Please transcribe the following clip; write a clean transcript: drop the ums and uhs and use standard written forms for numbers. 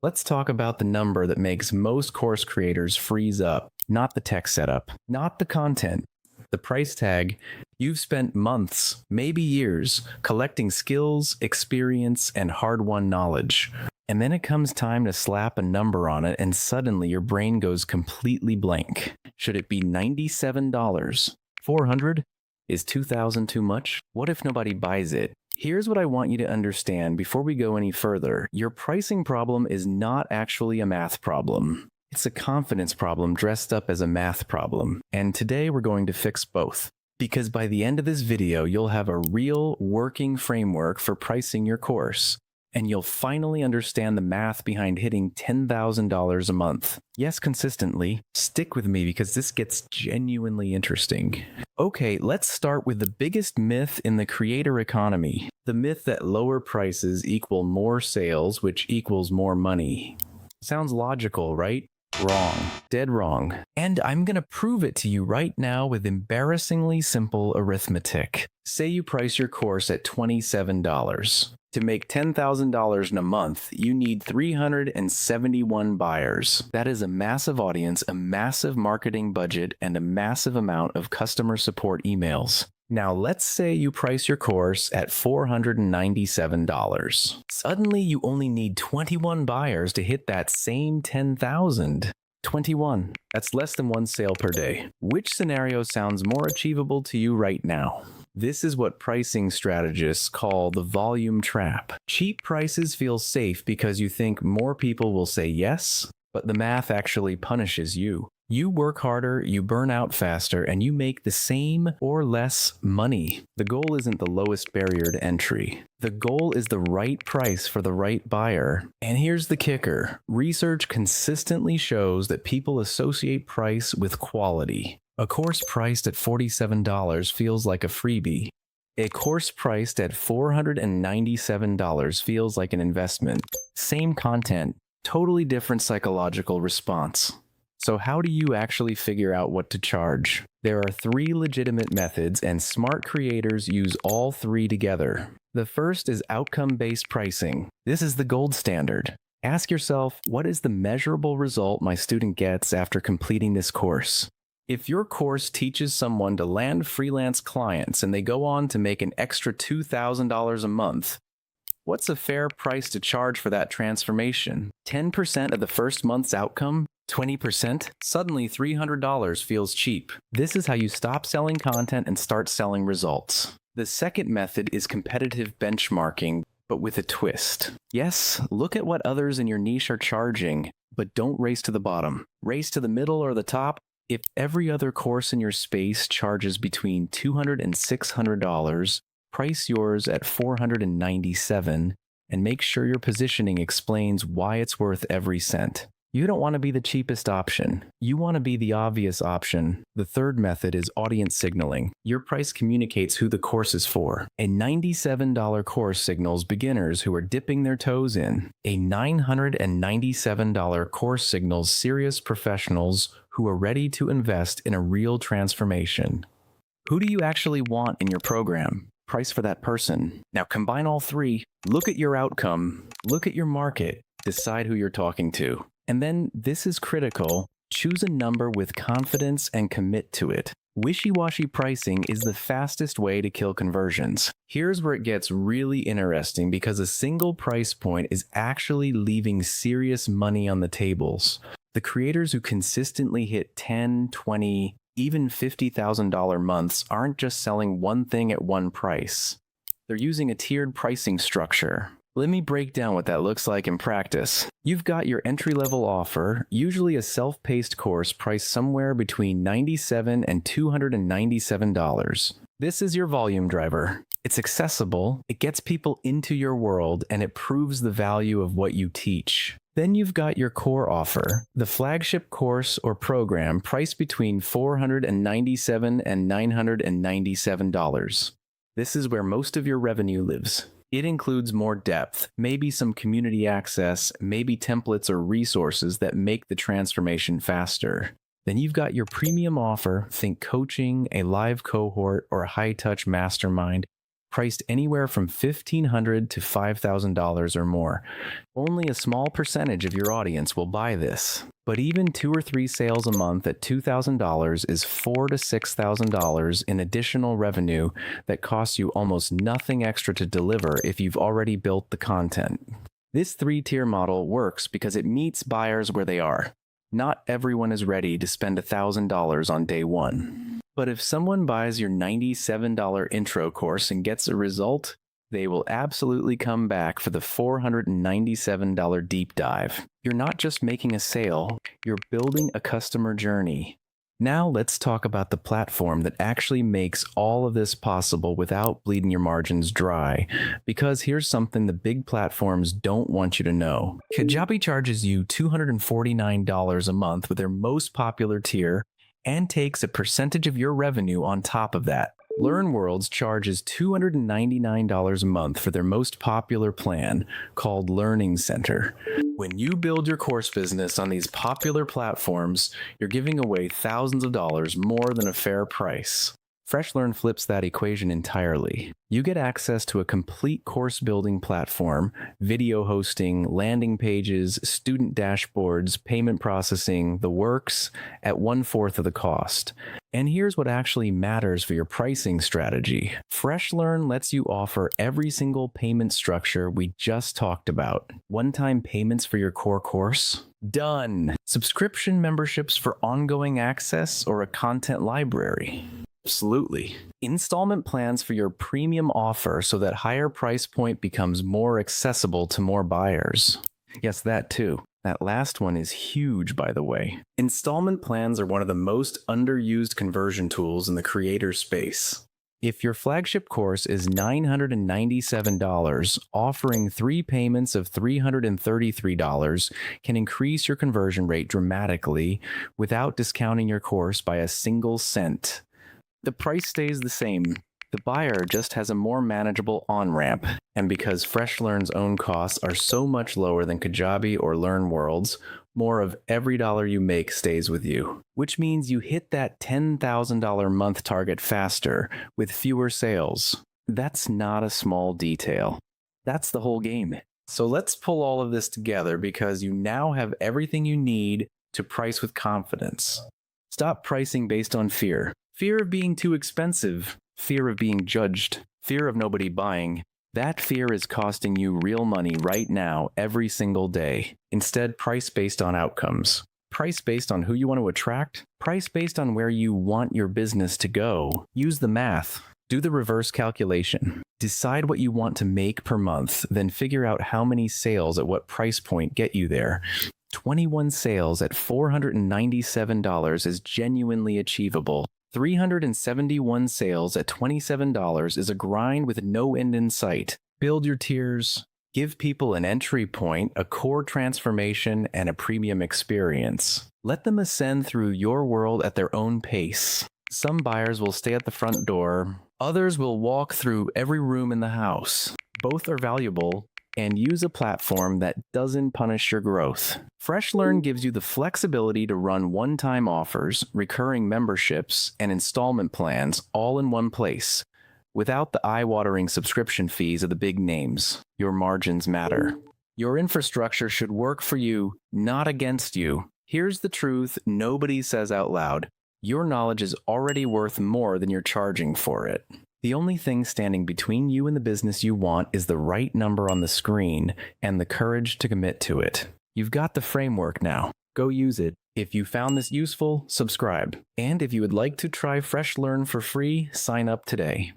Let's talk about the number that makes most course creators freeze up. Not the tech setup, not the content, the price tag. You've spent months, maybe years, collecting skills, experience, and hard-won knowledge. And then it comes time to slap a number on it, and suddenly your brain goes completely blank. Should it be $97? $400? Is $2,000 too much? What if nobody buys it? Here's what I want you to understand before we go any further. Your pricing problem is not actually a math problem. It's a confidence problem dressed up as a math problem. And today we're going to fix both. Because by the end of this video, you'll have a real working framework for pricing your course. And you'll finally understand the math behind hitting $10,000 a month. Yes, consistently. Stick with me because this gets genuinely interesting. Okay, let's start with the biggest myth in the creator economy. The myth that lower prices equal more sales, which equals more money. Sounds logical, right? Wrong. Dead wrong. And I'm gonna prove it to you right now with embarrassingly simple arithmetic. Say you price your course at $27. To make $10,000 in a month, you need 371 buyers. That is a massive audience, a massive marketing budget, and a massive amount of customer support emails. Now let's say you price your course at $497. Suddenly you only need 21 buyers to hit that same 10,000. 21. That's less than one sale per day. Which scenario sounds more achievable to you right now? This is what pricing strategists call the volume trap. Cheap prices feel safe because you think more people will say yes, but the math actually punishes you. You work harder, you burn out faster, and you make the same or less money. The goal isn't the lowest barrier to entry. The goal is the right price for the right buyer. And here's the kicker. Research consistently shows that people associate price with quality. A course priced at $47 feels like a freebie. A course priced at $497 feels like an investment. Same content, totally different psychological response. So how do you actually figure out what to charge? There are 3 legitimate methods, and smart creators use all 3 together. The first is outcome-based pricing. This is the gold standard. Ask yourself, what is the measurable result my student gets after completing this course? If your course teaches someone to land freelance clients and they go on to make an extra $2,000 a month, what's a fair price to charge for that transformation? 10% of the first month's outcome? 20%? Suddenly $300 feels cheap. This is how you stop selling content and start selling results. The second method is competitive benchmarking, but with a twist. Yes, look at what others in your niche are charging, but don't race to the bottom. Race to the middle or the top. If every other course in your space charges between $200 and $600, price yours at $497 and make sure your positioning explains why it's worth every cent. You don't want to be the cheapest option. You want to be the obvious option. The third method is audience signaling. Your price communicates who the course is for. A $97 course signals beginners who are dipping their toes in. A $997 course signals serious professionals who are ready to invest in a real transformation. Who do you actually want in your program? Price for that person. Now combine all 3. Look at your outcome. Look at your market. Decide who you're talking to. And then, this is critical, choose a number with confidence and commit to it. Wishy-washy pricing is the fastest way to kill conversions. Here's where it gets really interesting because a single price point is actually leaving serious money on the tables. The creators who consistently hit $10, $20, even $50,000 months aren't just selling one thing at one price. They're using a tiered pricing structure. Let me break down what that looks like in practice. You've got your entry-level offer, usually a self-paced course priced somewhere between $97 and $297. This is your volume driver. It's accessible, it gets people into your world, and it proves the value of what you teach. Then you've got your core offer, the flagship course or program priced between $497 and $997. This is where most of your revenue lives. It includes more depth, maybe some community access, maybe templates or resources that make the transformation faster. Then you've got your premium offer, think coaching, a live cohort, or a high-touch mastermind, priced anywhere from $1,500 to $5,000 or more. Only a small percentage of your audience will buy this. But even 2 or 3 sales a month at $2,000 is $4,000 to $6,000 in additional revenue that costs you almost nothing extra to deliver if you've already built the content. This 3-tier model works because it meets buyers where they are. Not everyone is ready to spend $1,000 on day one. But if someone buys your $97 intro course and gets a result, they will absolutely come back for the $497 deep dive. You're not just making a sale, you're building a customer journey. Now let's talk about the platform that actually makes all of this possible without bleeding your margins dry. Because here's something the big platforms don't want you to know. Kajabi charges you $249 a month with their most popular tier and takes a percentage of your revenue on top of that. LearnWorlds charges $299 a month for their most popular plan, called Learning Center. When you build your course business on these popular platforms, you're giving away thousands of dollars more than a fair price. FreshLearn flips that equation entirely. You get access to a complete course building platform, video hosting, landing pages, student dashboards, payment processing, the works, at 1/4 of the cost. And here's what actually matters for your pricing strategy. FreshLearn lets you offer every single payment structure we just talked about. One-time payments for your core course? Done. Subscription memberships for ongoing access or a content library? Absolutely. Installment plans for your premium offer so that higher price point becomes more accessible to more buyers. Yes, that too. That last one is huge, by the way. Installment plans are one of the most underused conversion tools in the creator space. If your flagship course is $997, offering 3 payments of $333 can increase your conversion rate dramatically without discounting your course by a single cent. The price stays the same. The buyer just has a more manageable on-ramp, and because FreshLearn's own costs are so much lower than Kajabi or LearnWorlds, more of every dollar you make stays with you, which means you hit that $10,000 month target faster with fewer sales. That's not a small detail. That's the whole game. So let's pull all of this together because you now have everything you need to price with confidence. Stop pricing based on fear. Fear of being too expensive, fear of being judged, fear of nobody buying. That fear is costing you real money right now, every single day. Instead, price based on outcomes. Price based on who you want to attract. Price based on where you want your business to go. Use the math. Do the reverse calculation. Decide what you want to make per month, then figure out how many sales at what price point get you there. 21 sales at $497 is genuinely achievable. 371 sales at $27 is a grind with no end in sight. Build your tiers. Give people an entry point, a core transformation, and a premium experience. Let them ascend through your world at their own pace. Some buyers will stay at the front door. Others will walk through every room in the house. Both are valuable, and use a platform that doesn't punish your growth. FreshLearn gives you the flexibility to run one-time offers, recurring memberships, and installment plans all in one place, without the eye-watering subscription fees of the big names. Your margins matter. Your infrastructure should work for you, not against you. Here's the truth nobody says out loud. Your knowledge is already worth more than you're charging for it. The only thing standing between you and the business you want is the right number on the screen and the courage to commit to it. You've got the framework now. Go use it. If you found this useful, subscribe. And if you would like to try FreshLearn for free, sign up today.